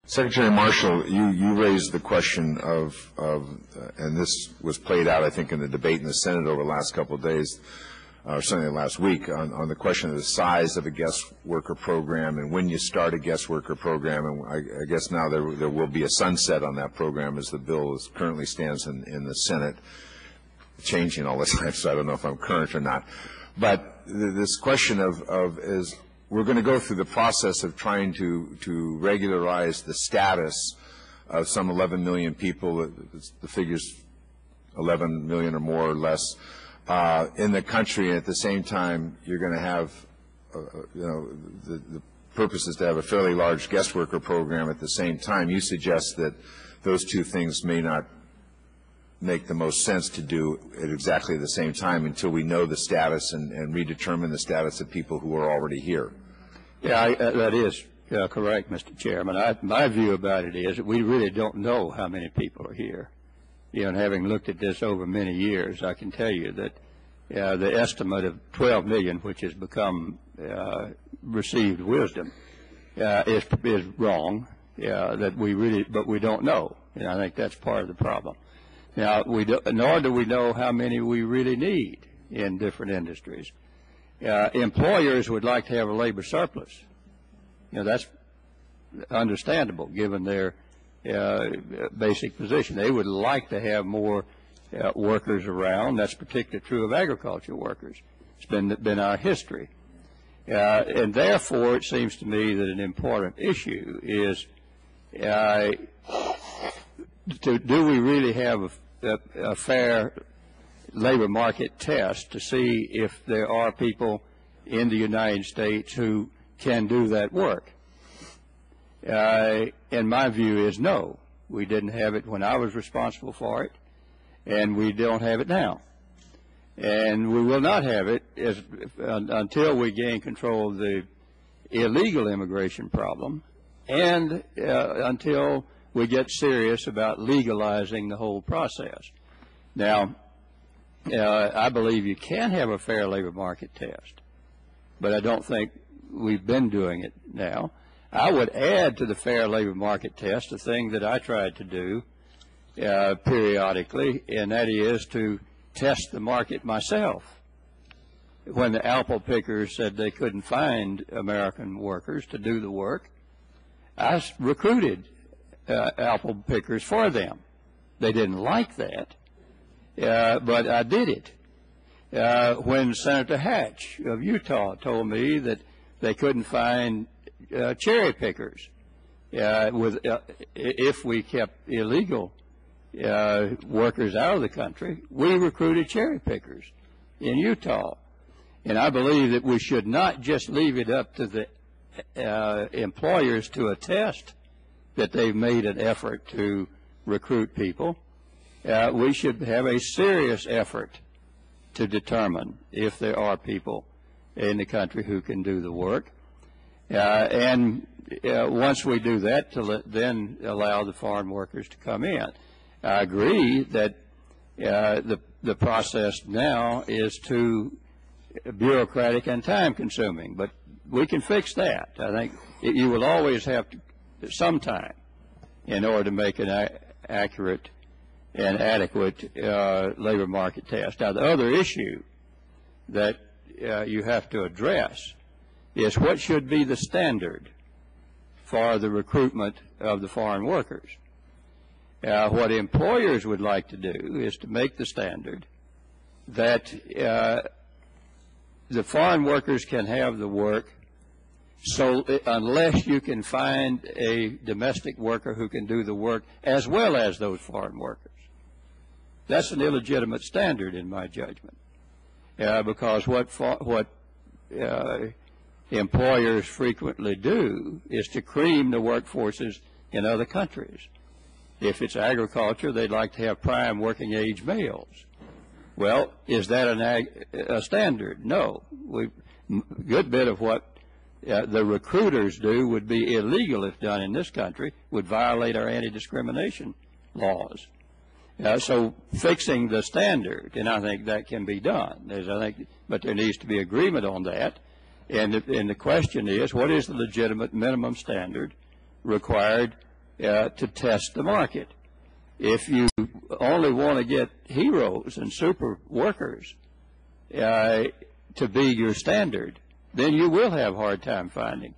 Secretary Marshall, you raised the question of and this was played out, I think, in the debate in the Senate over the last couple of days, or certainly last week, on the question of the size of a guest worker program and when you start a guest worker program. And I guess now there will be a sunset on that program as the bill currently stands in the Senate, changing all the time, so I don't know if I'm current or not. But this question is, we're going to go through the process of trying to regularize the status of some 11 million people, the figure's 11 million or more or less, in the country. And at the same time, you're going to have, the purpose is to have a fairly large guest worker program at the same time. You suggest that those two things may not make the most sense to do at exactly the same time until we know the status and redetermine the status of people who are already here. Yeah, that is correct, Mr. Chairman. My view about it is that we really don't know how many people are here. And having looked at this over many years, I can tell you that the estimate of 12 million, which has become received wisdom, is wrong. That but we don't know. And I think that's part of the problem. Now, nor do we know how many we really need in different industries. Employers would like to have a labor surplus. That's understandable given their basic position. They would like to have more workers around. That's particularly true of agriculture workers. It's been our history. And therefore, it seems to me that an important issue is do we really have a fair labor market test to see if there are people in the United States who can do that work? And my view is no. We didn't have it when I was responsible for it, and we don't have it now. And we will not have it until we gain control of the illegal immigration problem and until we get serious about legalizing the whole process. Now, I believe you can have a fair labor market test, but I don't think we've been doing it now. I would add to the fair labor market test a thing that I tried to do periodically, and that is to test the market myself. When the apple pickers said they couldn't find American workers to do the work, I recruited apple pickers for them. They didn't like that. But I did it. When Senator Hatch of Utah told me that they couldn't find cherry pickers if we kept illegal workers out of the country, we recruited cherry pickers in Utah. And I believe that we should not just leave it up to the employers to attest that they've made an effort to recruit people. We should have a serious effort to determine if there are people in the country who can do the work. And once we do that, then allow the foreign workers to come in. I agree that the process now is too bureaucratic and time-consuming, but we can fix that. I think you will always have some time in order to make an accurate and adequate labor market test. Now, the other issue that you have to address is what should be the standard for the recruitment of the foreign workers. What employers would like to do is to make the standard that the foreign workers can have the work so unless you can find a domestic worker who can do the work as well as those foreign workers. That's an illegitimate standard in my judgment, because what employers frequently do is to cream the workforces in other countries. If it's agriculture, they'd like to have prime working age males. Well, is that a standard? No. A good bit of what the recruiters do would be illegal if done in this country, would violate our anti-discrimination laws. So fixing the standard, and I think that can be done. But there needs to be agreement on that. And the question is, what is the legitimate minimum standard required to test the market. If you only want to get heroes and super workers to be your standard, then you will have a hard time finding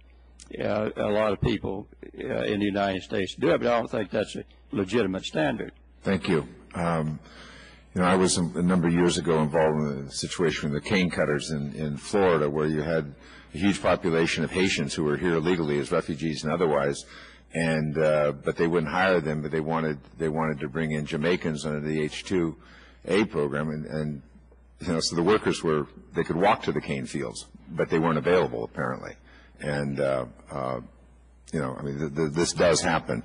a lot of people in the United States to do it, but I don't think that's a legitimate standard. Thank you. You know, I was a number of years ago involved in a situation with the cane cutters in Florida, where you had a huge population of Haitians who were here illegally as refugees and otherwise, and but they wouldn't hire them, but they wanted to bring in Jamaicans under the H-2A program, and you know, so the workers they could walk to the cane fields, but they weren't available apparently, and you know, I mean, this does happen.